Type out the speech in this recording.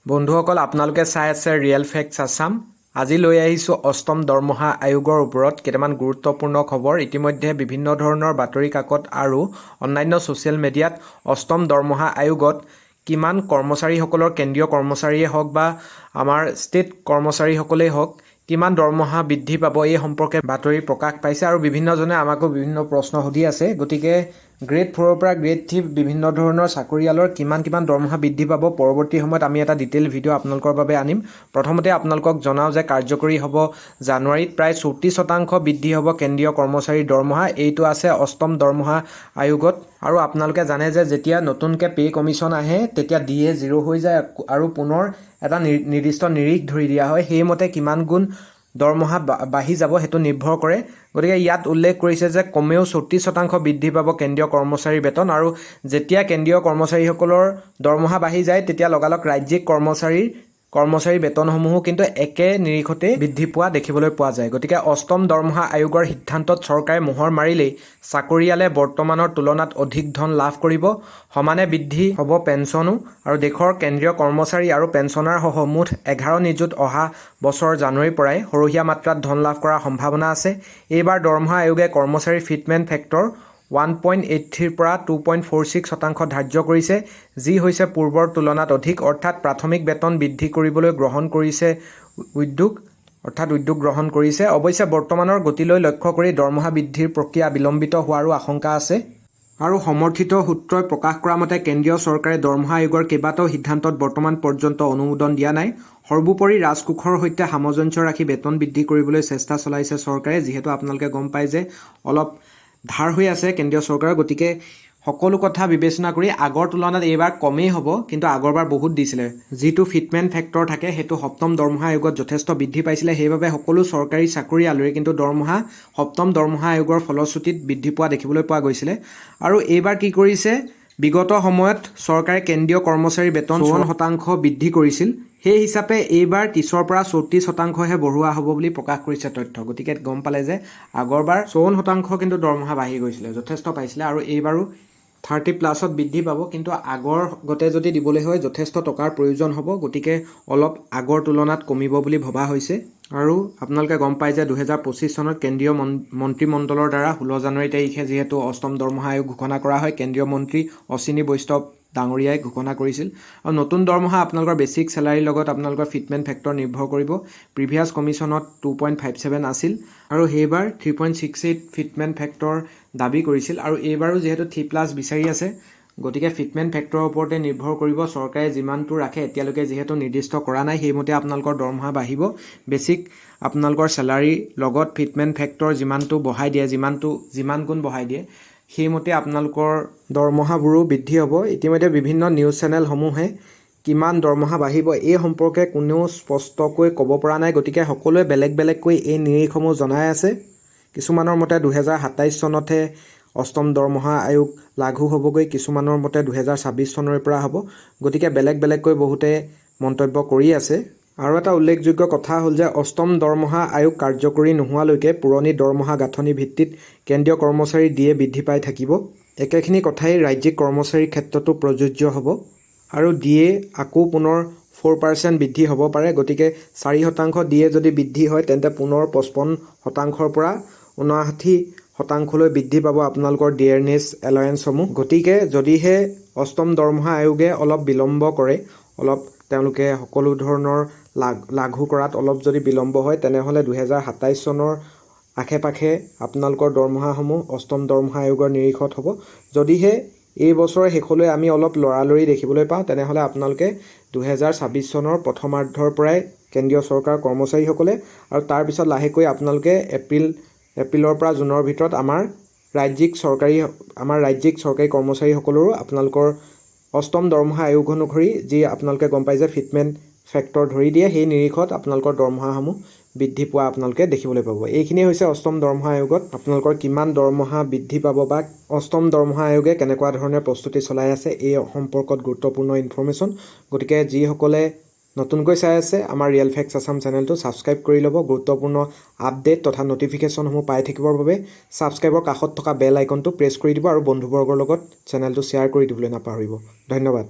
বন্ধুসকল আপোনালোকে চাই আছে ৰিয়েল ফেক্টছ আছাম। আজি লৈ আহিছোঁ অষ্টম দৰমহা আয়োগৰ ওপৰত কেইটামান গুৰুত্বপূৰ্ণ খবৰ। ইতিমধ্যে বিভিন্ন ধৰণৰ বাতৰি কাকত আৰু অন্যান্য ছ'চিয়েল মিডিয়াত অষ্টম দৰমহা আয়োগত কিমান কৰ্মচাৰীসকলৰ কেন্দ্ৰীয় কৰ্মচাৰীয়ে হওক বা আমাৰ ষ্টেট কৰ্মচাৰীসকলেই হওক কিমান দৰমহা বৃদ্ধি পাব এই সম্পৰ্কে বাতৰি প্ৰকাশ পাইছে আৰু বিভিন্নজনে আমাকো বিভিন্ন প্ৰশ্ন সুধি আছে। গতিকে গ্ৰেড 4ৰ পৰা গ্ৰেড 3 বিভিন্ন ধৰণৰ চাকৰিয়ালৰ কিমান দৰমহা বৃদ্ধি পাব পৰৱৰ্তী সময়ত আমি এটা ডিটেইল ভিডিঅ' আপোনালোকৰ বাবে আনিম। প্ৰথমতে আপোনালোকক জনাওঁ যে কাৰ্যকৰী হ'ব জানুৱাৰীত প্ৰায় 34% বৃদ্ধি হ'ব কেন্দ্ৰীয় কৰ্মচাৰীৰ দৰমহা। এইটো আছে অষ্টম দৰমহা আয়োগত। আৰু আপোনালোকে জানে যে যেতিয়া নতুনকৈ পে' কমিশ্যন আহে তেতিয়া DA 0 হৈ যায় আৰু পুনৰ এটা নিৰ্দিষ্ট নিৰিখ ধৰি দিয়া হয়, সেইমতে কিমান গুণ দৰমহা বাঢ়ি যাব সেইটো নিৰ্ভৰ কৰে। গতিকে ইয়াত উল্লেখ কৰিছে যে কমেও 34% বৃদ্ধি পাব কেন্দ্ৰীয় কৰ্মচাৰীৰ বেতন আৰু যেতিয়া কেন্দ্ৰীয় কৰ্মচাৰীসকলৰ দৰমহা বাঢ়ি যায় তেতিয়া লগালগ ৰাজ্যিক কৰ্মচাৰীৰ বেতনসমূহো কিন্তু একে নিৰিখতে বৃদ্ধি পোৱা দেখিবলৈ পোৱা যায়। গতিকে অষ্টম দৰমহা আয়োগৰ সিদ্ধান্তত চৰকাৰে মোহৰ মাৰিলেই চাকৰিয়ালে বৰ্তমানৰ তুলনাত অধিক ধন লাভ কৰিব, সমানে বৃদ্ধি হ'ব পেঞ্চনো আৰু দেশৰ কেন্দ্ৰীয় কৰ্মচাৰী আৰু পেঞ্চনাৰসহ মুঠ 11 নিযুত অহা বছৰ জানুৱাৰীৰ পৰাই সৰহীয়া মাত্ৰাত ধন লাভ কৰাৰ সম্ভাৱনা আছে। এইবাৰ দৰমহা আয়োগে কৰ্মচাৰী ফিটমেণ্ট ফেক্টৰ 1.83 পৰা 2.46% ধাৰ্য কৰিছে, যি হৈছে পূৰ্বৰ তুলনাত অধিক, অৰ্থাৎ প্ৰাথমিক বেতন বৃদ্ধি কৰিবলৈ উদ্যোগ গ্ৰহণ কৰিছে। অৱশ্যে বৰ্তমানৰ গতিলৈ লক্ষ্য কৰি দৰমহা বৃদ্ধিৰ প্ৰক্ৰিয়া বিলম্বিত হোৱাৰো আশংকা আছে। আৰু সমৰ্থিত সূত্ৰই প্ৰকাশ কৰা মতে কেন্দ্ৰীয় চৰকাৰে দৰমহা আয়োগৰ কেইবাটাও সিদ্ধান্তত বৰ্তমান পৰ্যন্ত অনুমোদন দিয়া নাই। সৰ্বোপৰি ৰাজকোষৰ সৈতে সামঞ্জস্য ৰাখি বেতন বৃদ্ধি কৰিবলৈ চেষ্টা চলাইছে চৰকাৰে। যিহেতু আপোনালোকে গম পায় যে অলপ ধাৰ হৈ আছে কেন্দ্ৰীয় চৰকাৰৰ, গতিকে সকলো কথা বিবেচনা কৰি আগৰ তুলনাত এইবাৰ কমেই হ'ব, কিন্তু আগৰবাৰ বহুত দিছিলে। যিটো ফিটমেণ্ট ফেক্টৰ থাকে সেইটো সপ্তম দৰমহা আয়োগত যথেষ্ট বৃদ্ধি পাইছিলে, সেইবাবে সকলো চৰকাৰী চাকৰিয়ালৰে কিন্তু দৰমহা সপ্তম দৰমহা আয়োগৰ ফলশ্ৰুতিত বৃদ্ধি পোৱা দেখিবলৈ পোৱা গৈছিলে। আৰু এইবাৰ কি কৰিছে, বিগত সময়ত চৰকাৰে কেন্দ্ৰীয় কৰ্মচাৰীৰ বেতন 54% বৃদ্ধি কৰিছিল, সেই হিচাপে এইবাৰ 30ৰ পৰা 34%হে বঢ়োৱা হ'ব বুলি প্ৰকাশ কৰিছে তথ্য। গতিকে গম পালে যে আগৰবাৰ 54% কিন্তু দৰমহা বাঢ়ি গৈছিলে, যথেষ্ট পাইছিলে, আৰু এইবাৰো 30+ বৃদ্ধি পাব, কিন্তু আগৰ গতে যদি দিবলৈ হয় যথেষ্ট টকাৰ প্ৰয়োজন হ'ব। গতিকে অলপ আগৰ তুলনাত কমিব বুলি ভবা হৈছে। আৰু আপোনালোকে গম পায় যে 2025 চনত কেন্দ্ৰীয় মন্ত্ৰীমণ্ডলৰ দ্বাৰা 16 জানুৱাৰী তাৰিখে যিহেতু অষ্টম দৰমহা আয়োগ ঘোষণা কৰা হয়, কেন্দ্ৰীয় মন্ত্ৰী অশ্বিনী বৈষ্ণৱ ডাঙৰীয়াই ঘোষণা কৰিছিল। আৰু নতুন দৰমহা আপোনালোকৰ বেছিক চেলাৰীৰ লগত আপোনালোকৰ ফিটমেণ্ট ফেক্টৰ নিৰ্ভৰ কৰিব। প্ৰিভিয়াছ কমিশ্যনত 2.57 আছিল আৰু সেইবাৰ 3.68 ফিটমেণ্ট ফেক্টৰ দাবী কৰিছিল, আৰু এইবাৰো যিহেতু 3+ বিচাৰি আছে, গতিকে ফিটমেণ্ট ফেক্টৰৰ ওপৰতে নিৰ্ভৰ কৰিব। চৰকাৰে যিমানটো ৰাখে এতিয়ালৈকে যিহেতু নিৰ্দিষ্ট কৰা নাই, সেইমতে আপোনালোকৰ দৰমহা বাঢ়িব। বেছিক আপোনালোকৰ চেলাৰীৰ লগত ফিটমেণ্ট ফেক্টৰ যিমানটো বঢ়াই দিয়ে, যিমান গুণ বঢ়াই দিয়ে, সেইমতে আপোনালোকৰ দৰমহাবোৰো বৃদ্ধি হ'ব। ইতিমধ্যে বিভিন্ন নিউজ চেনেলসমূহে কিমান দৰমহা বাঢ়িব এই সম্পৰ্কে কোনেও স্পষ্টকৈ ক'ব পৰা নাই। গতিকে সকলোৱে বেলেগকৈ এই নিৰিখসমূহ জনাই আছে। কিছুমানৰ মতে 2027 চনতহে অষ্টম দৰমহা আয়োগ লাগু হ'বগৈ, কিছুমানৰ মতে 2026 চনৰে পৰা হ'ব। গতিকে বেলেগকৈ বহুতে মন্তব্য কৰি আছে। আৰু এটা উল্লেখযোগ্য কথা হ'ল যে অষ্টম দৰমহা আয়োগ কাৰ্যকৰী নোহোৱালৈকে পুৰণি দৰমহা গাঁথনি ভিত্তিত কেন্দ্ৰীয় কৰ্মচাৰীৰ DA বৃদ্ধি পাই থাকিব। একেখিনি কথাই ৰাজ্যিক কৰ্মচাৰীৰ ক্ষেত্ৰতো প্ৰযোজ্য হ'ব। আৰু DA আকৌ পুনৰ 4% বৃদ্ধি হ'ব পাৰে। গতিকে 4% DA যদি বৃদ্ধি হয় তেন্তে পুনৰ 55%ৰ পৰা 59%লৈ বৃদ্ধি পাব আপোনালোকৰ ডিয়েৰনেছ এলাৱেঞ্চসমূহ। গতিকে যদিহে অষ্টম দৰমহা আয়োগে অলপ বিলম্ব কৰে, তেওঁলোকে সকলো ধৰণৰ লাগু কৰাত অলপ যদি বিলম্ব হয়, তেনেহ'লে 2027 চনৰ আশে-পাশে আপোনালোকৰ দৰমহাসমূহ অষ্টম দৰমহা আয়োগৰ নিৰিখত হ'ব। যদিহে এই বছৰৰ শেষলৈ আমি অলপ লৰালৰি দেখিবলৈ পাওঁ, তেনেহ'লে আপোনালোকে 2026 চনৰ প্ৰথমাৰ্ধৰ পৰাই কেন্দ্ৰীয় চৰকাৰৰ কৰ্মচাৰীসকলে, আৰু তাৰপিছত লাহেকৈ আপোনালোকে এপ্ৰিলৰ পৰা জুনৰ ভিতৰত আমাৰ ৰাজ্যিক চৰকাৰী কৰ্মচাৰীসকলৰো আপোনালোকৰ অষ্টম দৰমহা আয়োগ অনুসৰি যি আপোনালোকে গম পাই যে ফিটমেণ্ট ফেক্টৰ ধৰি দিয়ে, সেই নিৰিখত আপোনালোকৰ দৰমহাসমূহ বৃদ্ধি পোৱা আপোনালোকে দেখিবলৈ পাব। এইখিনিয়ে হৈছে অষ্টম দৰমহা আয়োগত আপোনালোকৰ কিমান দৰমহা বৃদ্ধি পাব বা অষ্টম দৰমহা আয়োগে কেনেকুৱা ধৰণে প্ৰস্তুতি চলাই আছে এই সম্পৰ্কত গুৰুত্বপূৰ্ণ ইনফৰ্মেশ্যন। গতিকে যিসকলে নতুনকৈ চাই আছে আমাৰ ৰিয়েল ফেক্টছ আছাম চেনেলটো ছাবস্ক্ৰাইব কৰি ল'ব। গুৰুত্বপূৰ্ণ আপডেট তথা নটিফিকেশ্যনসমূহ পাই থাকিবৰ বাবে ছাবস্ক্ৰাইবৰ কাষত থকা বেল আইকনটো প্ৰেছ কৰি দিব আৰু বন্ধুবৰ্গৰ লগত চেনেলটো শ্বেয়াৰ কৰি দিবলৈ নাপাহৰিব। ধন্যবাদ।